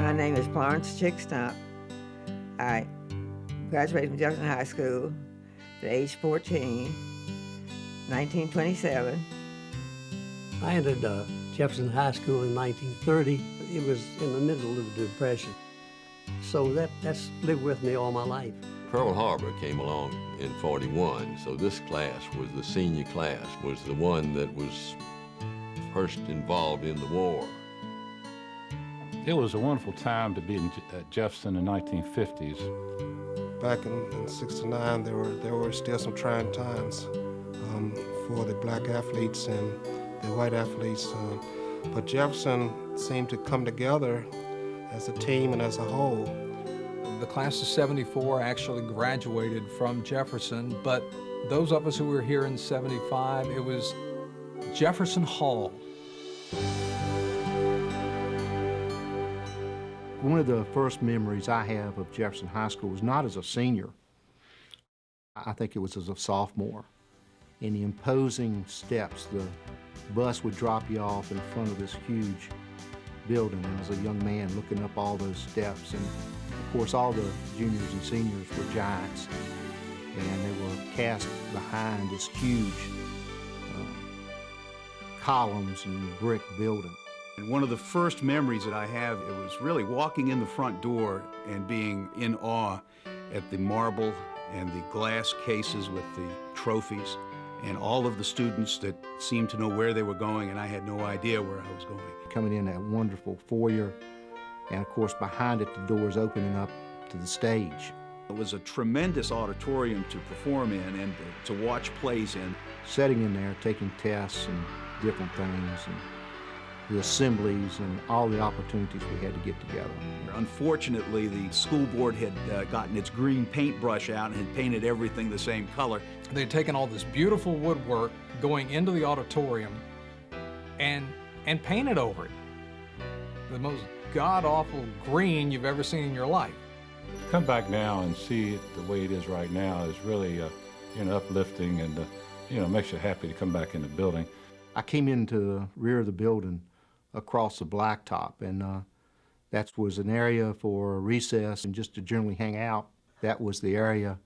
My name is Florence Chickstump. I graduated from Jefferson High School at age 14, 1927. I entered Jefferson High School in 1930. It was in the middle of the Depression. So that's lived with me all my life. Pearl Harbor came along in 41, so this class was the senior class, was the one that was first involved in the war. It was a wonderful time to be at Jefferson in the 1950s. Back in '69, there were still some trying times for the black athletes and the white athletes. But Jefferson seemed to come together as a team and as a whole. The class of '74 actually graduated from Jefferson, but those of us who were here in '75, it was Jefferson Hall. One of the first memories I have of Jefferson High School was not as a senior. I think it was as a sophomore. In the imposing steps, the bus would drop you off in front of this huge building, and as a young man looking up all those steps, and of course all the juniors and seniors were giants, and they were cast behind this huge columns and brick building. And one of the first memories that I have, it was really walking in the front door and being in awe at the marble and the glass cases with the trophies and all of the students that seemed to know where they were going, and I had no idea where I was going. Coming in that wonderful foyer, and of course behind it the doors opening up to the stage. It was a tremendous auditorium to perform in and to watch plays in. Sitting in there, taking tests and different things, and the assemblies and all the opportunities we had to get together. Unfortunately, the school board had gotten its green paintbrush out and had painted everything the same color. They had taken all this beautiful woodwork going into the auditorium and painted over it. The most god-awful green you've ever seen in your life. Come back now and see it the way it is right now is really uplifting, and makes you happy to come back in the building. I came into the rear of the building across the blacktop, and that was an area for recess and just to generally hang out. That was the area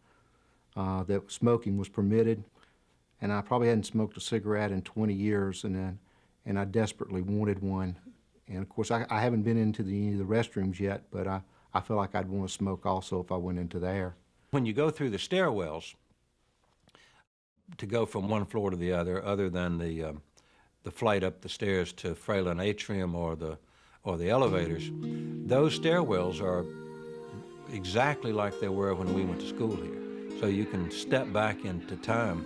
that smoking was permitted, and I probably hadn't smoked a cigarette in 20 years, and I desperately wanted one. And of course, I haven't been into any of the restrooms yet, but I feel like I'd want to smoke also if I went into there. When you go through the stairwells, to go from one floor to the other than the flight up the stairs to Fralin Atrium or the elevators, those stairwells are exactly like they were when we went to school here. So you can step back into time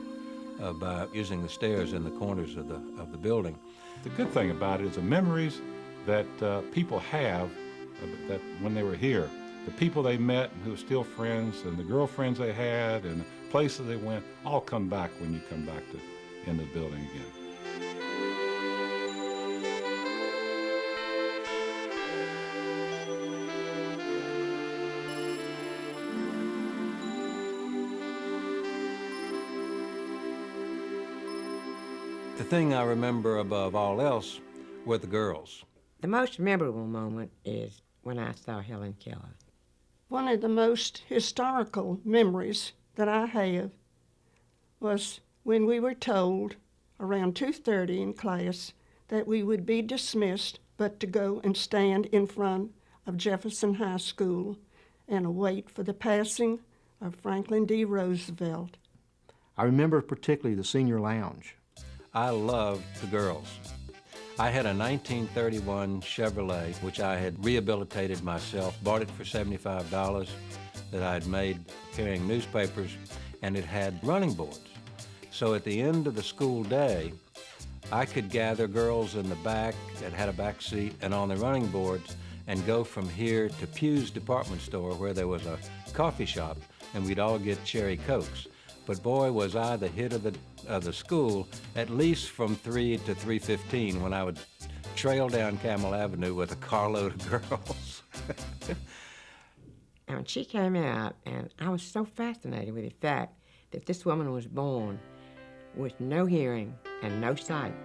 by using the stairs in the corners of the building. The good thing about it is the memories that people have that when they were here, the people they met who are still friends, and the girlfriends they had, and the places they went, all come back when you come back into the building again. The thing I remember above all else were the girls. The most memorable moment is when I saw Helen Keller. One of the most historical memories that I have was when we were told around 2:30 in class that we would be dismissed, but to go and stand in front of Jefferson High School and await for the passing of Franklin D. Roosevelt. I remember particularly the senior lounge. I loved the girls. I had a 1931 Chevrolet, which I had rehabilitated myself, bought it for $75 that I had made carrying newspapers, and it had running boards. So at the end of the school day, I could gather girls in the back that had a back seat and on the running boards and go from here to Pugh's department store where there was a coffee shop, and we'd all get cherry Cokes. But boy, was I the hit of the school, at least from 3 to 3:15, when I would trail down Campbell Avenue with a carload of girls. And when she came out, and I was so fascinated with the fact that this woman was born with no hearing and no sight,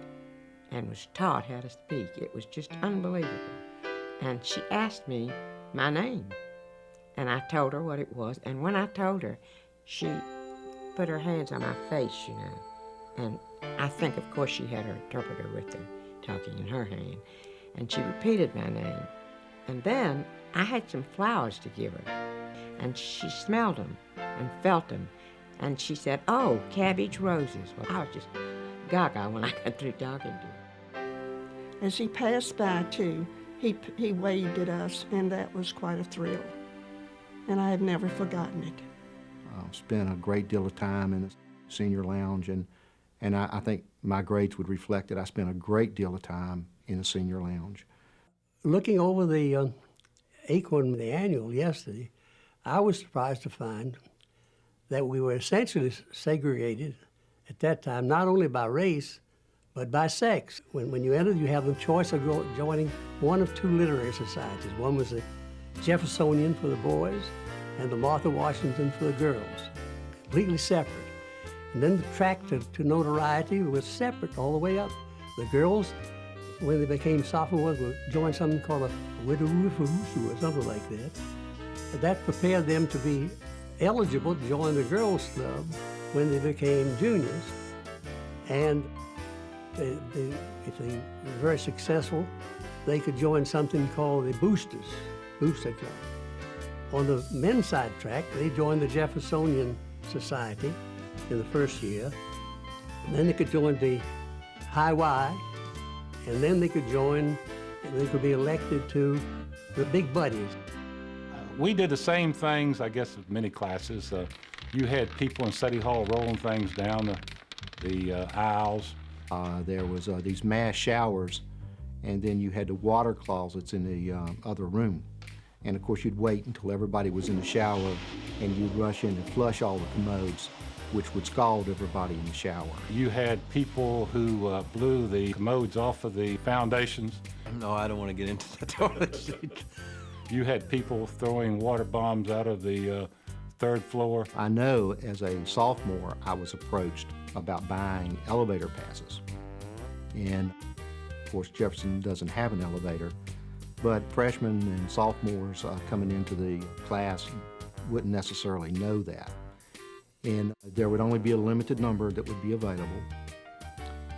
and was taught how to speak. It was just unbelievable. and she asked me my name. And I told her what it was. And when I told her, she put her hands on my face, you know. And I think, of course, she had her interpreter with her, talking in her hand. And she repeated my name. And then I had some flowers to give her. And she smelled them and felt them. And she said, "Oh, cabbage roses." Well, I was just gaga when I got through talking to her. As he passed by, too, he waved at us, and that was quite a thrill. And I have never forgotten it. Spent a great deal of time in the senior lounge, and I think my grades would reflect it. I spent a great deal of time in the senior lounge. Looking over the Acorn, the annual yesterday, I was surprised to find that we were essentially segregated at that time, not only by race, but by sex. When you entered, you have the choice of joining one of two literary societies. One was the Jeffersonian for the boys and the Martha Washington for the girls, completely separate. And then the track to notoriety was separate all the way up. The girls, when they became sophomores, would join something called a widow or something like that. And that prepared them to be eligible to join the girls' club when they became juniors. And if they were very successful, they could join something called the Booster Club. On the men's side track, they joined the Jeffersonian Society in the first year. And then they could join the High Y, and then they could be elected to the Big Buddies. We did the same things, I guess, with many classes. You had people in study hall rolling things down the aisles. There was these mass showers, and then you had the water closets in the other room. And of course, you'd wait until everybody was in the shower, and you'd rush in and flush all the commodes, which would scald everybody in the shower. You had people who blew the commodes off of the foundations. No, I don't want to get into that toilet seat. You had people throwing water bombs out of the third floor. I know as a sophomore, I was approached about buying elevator passes. And of course, Jefferson doesn't have an elevator, but freshmen and sophomores coming into the class wouldn't necessarily know that. And there would only be a limited number that would be available.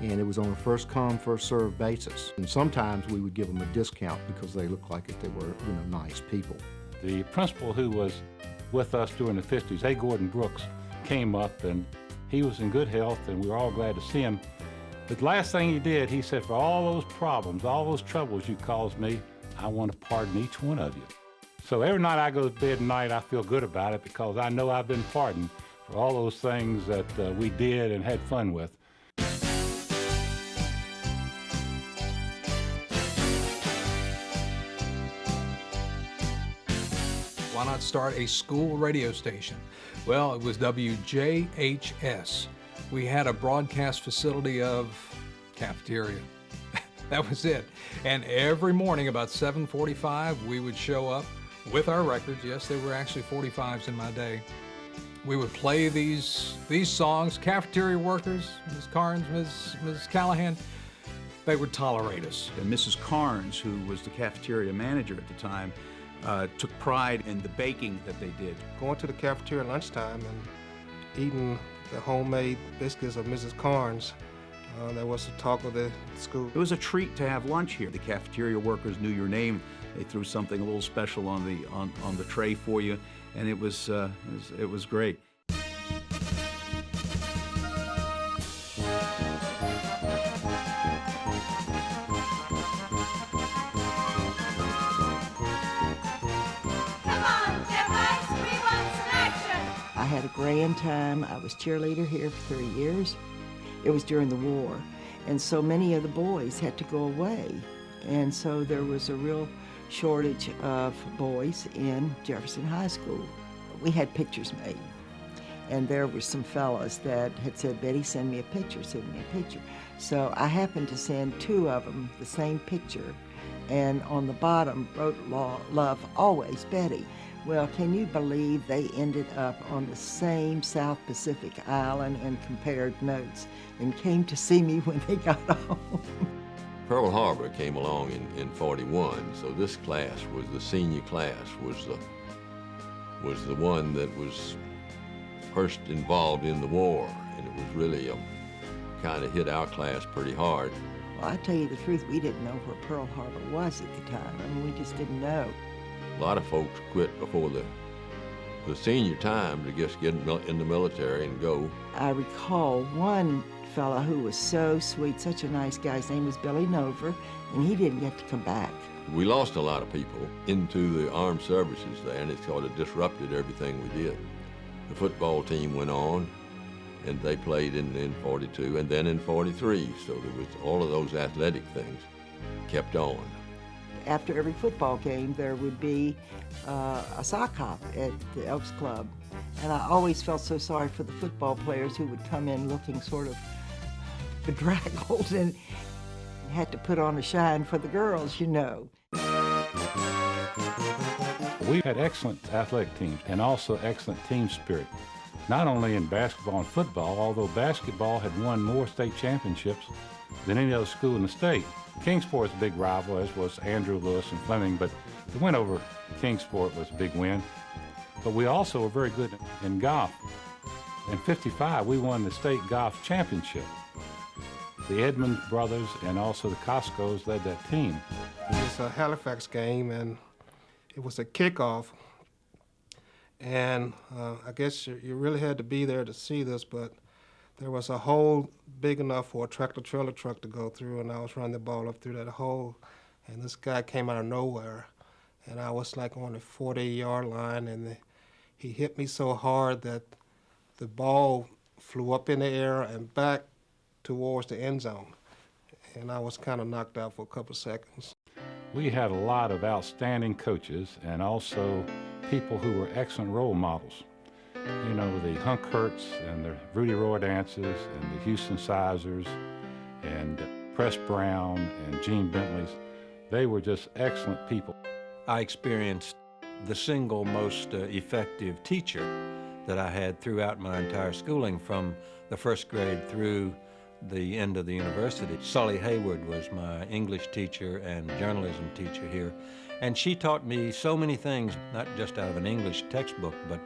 And it was on a first come, first served basis. And sometimes we would give them a discount because they looked like if they were, nice people. The principal who was with us during the 50s, A. Gordon Brooks, came up, and he was in good health, and we were all glad to see him. But the last thing he did, he said, "For all those problems, all those troubles you caused me, I want to pardon each one of you." So every night I go to bed at night, I feel good about it because I know I've been pardoned for all those things that we did and had fun with. Why not start a school radio station? Well, it was WJHS. We had a broadcast facility of cafeteria. That was it. And every morning about 7:45, we would show up with our records. Yes, there were actually 45s in my day. We would play these songs. Cafeteria workers, Ms. Carnes, Ms. Callahan, they would tolerate us. And Mrs. Carnes, who was the cafeteria manager at the time, took pride in the baking that they did. Going to the cafeteria at lunchtime and eating the homemade biscuits of Mrs. Carnes. That was the talk of the school. It was a treat to have lunch here. The cafeteria workers knew your name. They threw something a little special on the tray for you, and it was great. I had a grand time. I was cheerleader here for 3 years. It was during the war, and so many of the boys had to go away, and so there was a real shortage of boys in Jefferson High School. We had pictures made, and there were some fellas that had said, "Betty, send me a picture, send me a picture." So I happened to send 2 of them the same picture, and on the bottom wrote, "Love always, Betty." Well, can you believe they ended up on the same South Pacific island and compared notes and came to see me when they got home? Pearl Harbor came along in 41, so this class was the senior class, was the one that was first involved in the war, and it was really kind of hit our class pretty hard. Well, I tell you the truth, we didn't know where Pearl Harbor was at the time. I mean, we just didn't know. A lot of folks quit before the senior time to just get in the military and go. I recall one fella who was so sweet, such a nice guy. His name was Billy Nover, and he didn't get to come back. We lost a lot of people into the armed services there, and it sort of disrupted everything we did. The football team went on, and they played in 42 and then in 43, so there was all of those athletic things kept on. After every football game, there would be a sock hop at the Elks Club. And I always felt so sorry for the football players who would come in looking sort of bedraggled and had to put on a shine for the girls, you know. We had excellent athletic teams and also excellent team spirit, not only in basketball and football, although basketball had won more state championships than any other school in the state. Kingsport's a big rival, as was Andrew, Lewis, and Fleming, but the win over Kingsport was a big win. But we also were very good in golf. In '55, we won the state golf championship. The Edmonds brothers and also the Costco's led that team. It was a Halifax game, and it was a kickoff. And I guess you really had to be there to see this, but there was a hole big enough for a tractor-trailer truck to go through, and I was running the ball up through that hole, and this guy came out of nowhere, and I was like on the 40-yard line, and he hit me so hard that the ball flew up in the air and back towards the end zone, and I was kind of knocked out for a couple seconds. We had a lot of outstanding coaches and also people who were excellent role models. You know, the Hunk Hurts and the Rudy Roydances and the Houston Sizers and Press Brown and Gene Bentleys. They were just excellent people. I experienced the single most effective teacher that I had throughout my entire schooling from the first grade through the end of the university. Sully Hayward was my English teacher and journalism teacher here, and she taught me so many things, not just out of an English textbook, but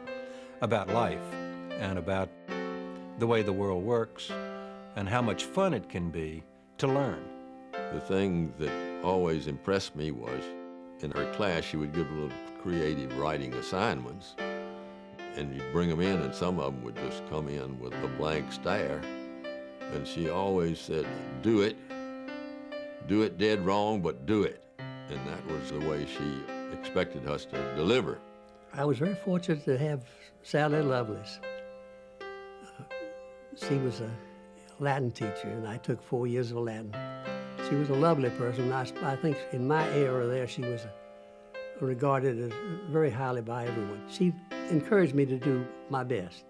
about life and about the way the world works and how much fun it can be to learn. The thing that always impressed me was in her class she would give little creative writing assignments, and you'd bring them in and some of them would just come in with a blank stare, and she always said, do it dead wrong, but do it. And that was the way she expected us to deliver. I was very fortunate to have Sally Lovelace. She was a Latin teacher, and I took 4 years of Latin. She was a lovely person. I think in my era there, she was regarded as very highly by everyone. She encouraged me to do my best.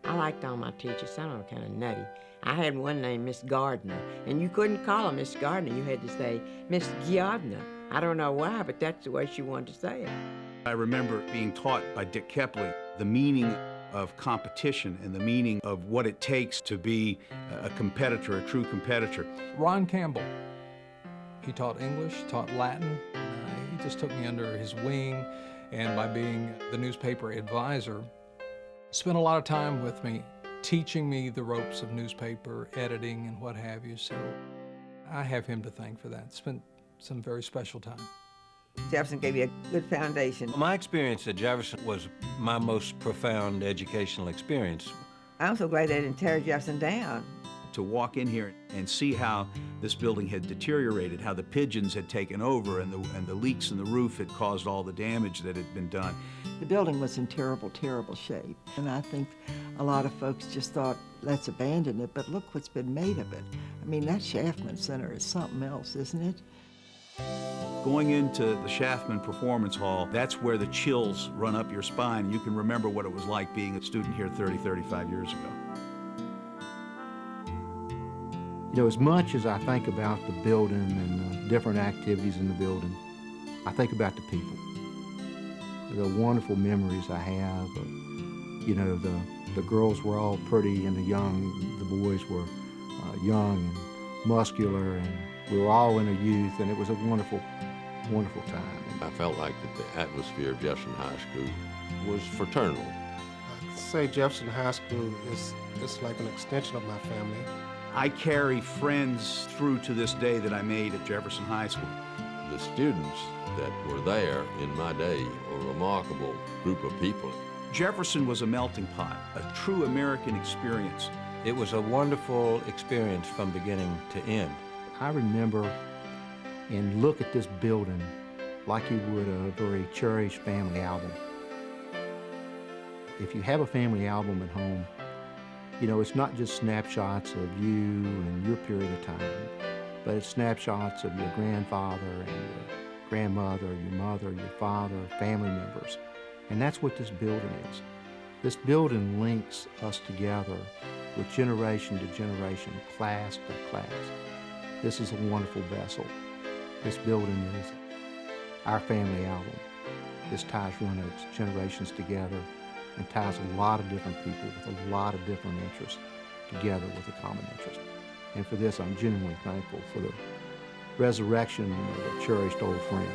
I liked all my teachers. Some of them kind of nutty. I had one named Miss Gardner, and you couldn't call her Miss Gardner. You had to say Miss Giardner. I don't know why, but that's the way she wanted to say it. I remember being taught by Dick Kepley the meaning of competition and the meaning of what it takes to be a competitor, a true competitor. Ron Campbell, he taught English, taught Latin. He just took me under his wing, and by being the newspaper advisor, spent a lot of time with me, teaching me the ropes of newspaper editing and what have you. So I have him to thank for that. Spent some very special time. Jefferson gave you a good foundation. My experience at Jefferson was my most profound educational experience. I'm so glad they didn't tear Jefferson down. To walk in here and see how this building had deteriorated, how the pigeons had taken over and the leaks in the roof had caused all the damage that had been done. The building was in terrible, terrible shape. And I think a lot of folks just thought, let's abandon it, but look what's been made of it. I mean, that Schaffman Center is something else, isn't it? Going into the Schaffman Performance Hall, that's where the chills run up your spine. You can remember what it was like being a student here 30, 35 years ago. You know, as much as I think about the building and the different activities in the building, I think about the people. The wonderful memories I have. You know, the girls were all pretty and the boys were young and muscular, and We were all in our youth, and it was a wonderful, wonderful time. I felt like that the atmosphere of Jefferson High School was fraternal. I could say Jefferson High School is like an extension of my family. I carry friends through to this day that I made at Jefferson High School. The students that were there in my day were a remarkable group of people. Jefferson was a melting pot, a true American experience. It was a wonderful experience from beginning to end. I remember and look at this building like you would a very cherished family album. If you have a family album at home, you know, it's not just snapshots of you and your period of time, but it's snapshots of your grandfather and your grandmother, your mother, your father, family members. And that's what this building is. This building links us together with generation to generation, class to class. This is a wonderful vessel. This building is our family album. This ties Roanoke's generations together and ties a lot of different people with a lot of different interests together with a common interest. And for this, I'm genuinely thankful for the resurrection of a cherished old friend.